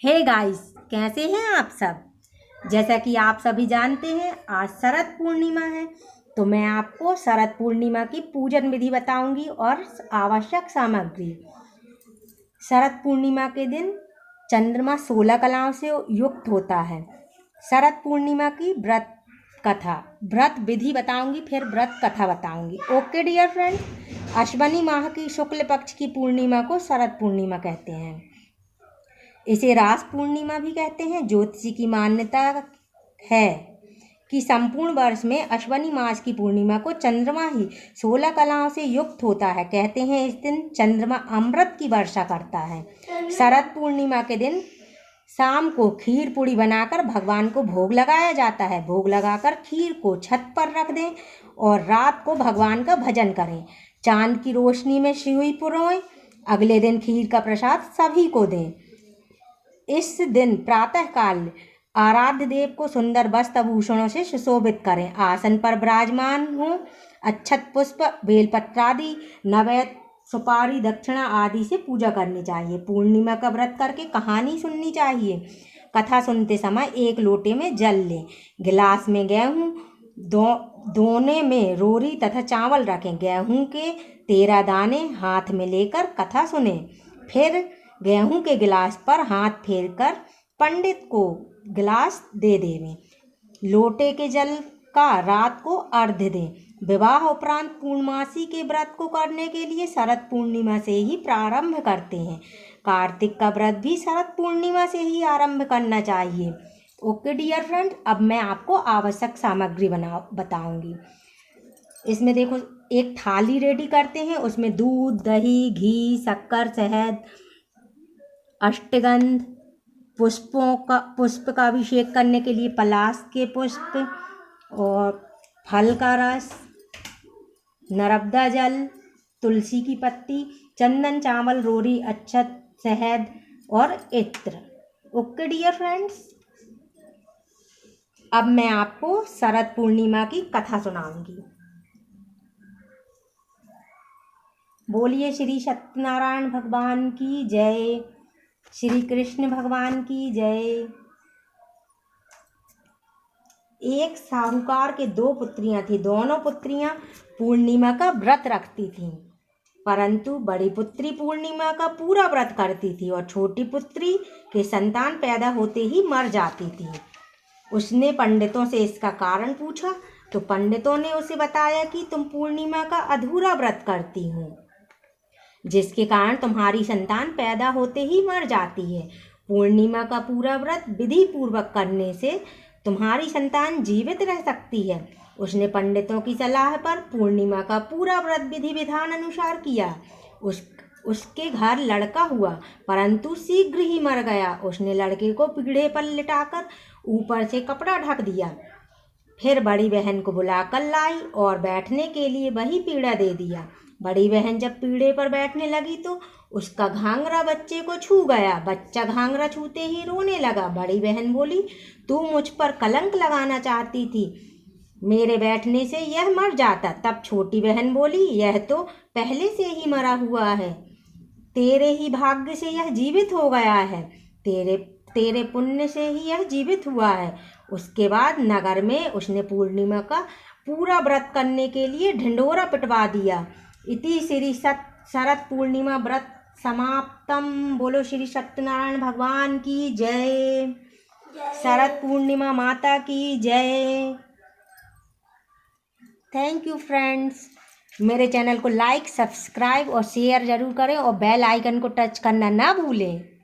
Hey guys, कैसे हैं आप सब। जैसा कि आप सभी जानते हैं आज शरद पूर्णिमा है, तो मैं आपको शरद पूर्णिमा की पूजन विधि बताऊंगी और आवश्यक सामग्री। शरद पूर्णिमा के दिन चंद्रमा 16 कलाओं से युक्त होता है। शरद पूर्णिमा की व्रत विधि बताऊंगी, फिर व्रत कथा बताऊंगी। ओके डियर फ्रेंड, अश्वनी माह की शुक्ल पक्ष की पूर्णिमा को शरद पूर्णिमा कहते हैं। इसे रास पूर्णिमा भी कहते हैं। ज्योतिषी की मान्यता है कि संपूर्ण वर्ष में अश्वनी मास की पूर्णिमा को चंद्रमा ही 16 कलाओं से युक्त होता है। कहते हैं इस दिन चंद्रमा अमृत की वर्षा करता है। शरद पूर्णिमा के दिन शाम को खीर पूड़ी बनाकर भगवान को भोग लगाया जाता है। भोग लगाकर खीर को छत पर रख दें और रात को भगवान का भजन करें। चांद की रोशनी में सियुई पुरोएं। अगले दिन खीर का प्रसाद सभी को दें। इस दिन प्रातःकाल आराध्य देव को सुंदर वस्त्र आभूषणों से सुशोभित करें। आसन पर विराजमान हों। अक्षत, पुष्प, बेलपत्र आदि, नैवेद्य, सुपारी, दक्षिणा आदि से पूजा करनी चाहिए। पूर्णिमा का व्रत करके कहानी सुननी चाहिए। कथा सुनते समय एक लोटे में जल लें। गिलास में गेहूँ, दोने में रोरी तथा चावल रखें। गेहूँ के 13 दाने हाथ में लेकर कथा सुने। फिर गेहूं के गिलास पर हाथ फेरकर पंडित को गिलास दे देवें। लोटे के जल का रात को अर्घ्य दें। विवाह उपरांत पूर्णमासी के व्रत को करने के लिए शरद पूर्णिमा से ही प्रारंभ करते हैं। कार्तिक का व्रत भी शरद पूर्णिमा से ही आरंभ करना चाहिए। ओके डियर फ्रेंड, अब मैं आपको आवश्यक सामग्री बताऊंगी। इसमें देखो, एक थाली रेडी करते हैं। उसमें दूध, दही, घी, शक्कर, शहद, अष्टगंध, पुष्प का अभिषेक करने के लिए पलाश के पुष्प और फल का रस, नर्मदा जल, तुलसी की पत्ती, चंदन, चावल, रोरी, अक्षत, शहद और इत्र। ओके डियर फ्रेंड्स, अब मैं आपको शरद पूर्णिमा की कथा सुनाऊंगी। बोलिए श्री सत्यनारायण भगवान की जय, श्री कृष्ण भगवान की जय। एक साहूकार के 2 पुत्रियां थी। दोनों पुत्रियां पूर्णिमा का व्रत रखती थीं, परंतु बड़ी पुत्री पूर्णिमा का पूरा व्रत करती थी और छोटी पुत्री के संतान पैदा होते ही मर जाती थी। उसने पंडितों से इसका कारण पूछा तो पंडितों ने उसे बताया कि तुम पूर्णिमा का अधूरा व्रत करती हो, जिसके कारण तुम्हारी संतान पैदा होते ही मर जाती है। पूर्णिमा का पूरा व्रत विधि पूर्वक करने से तुम्हारी संतान जीवित रह सकती है। उसने पंडितों की सलाह पर पूर्णिमा का पूरा व्रत विधि विधान अनुसार किया। उसके घर लड़का हुआ, परंतु शीघ्र ही मर गया। उसने लड़के को पीढ़े पर लिटाकर ऊपर से कपड़ा ढक दिया। फिर बड़ी बहन को बुलाकर लाई और बैठने के लिए वही पीढ़ा दे दिया। बड़ी बहन जब पीढ़े पर बैठने लगी तो उसका घाघरा बच्चे को छू गया। बच्चा घाघरा छूते ही रोने लगा। बड़ी बहन बोली, तू मुझ पर कलंक लगाना चाहती थी, मेरे बैठने से यह मर जाता। तब छोटी बहन बोली, यह तो पहले से ही मरा हुआ है, तेरे ही भाग्य से यह जीवित हो गया है, तेरे पुण्य से ही यह जीवित हुआ है। उसके बाद नगर में उसने पूर्णिमा का पूरा व्रत करने के लिए ढिंढोरा पिटवा दिया। इति श्री शरद पूर्णिमा व्रत समाप्तम। बोलो श्री सत्यनारायण भगवान की जय, शरद पूर्णिमा माता की जय। Thank you friends. मेरे चैनल को लाइक, सब्सक्राइब और शेयर जरूर करें और बेल आइकन को टच करना ना भूलें।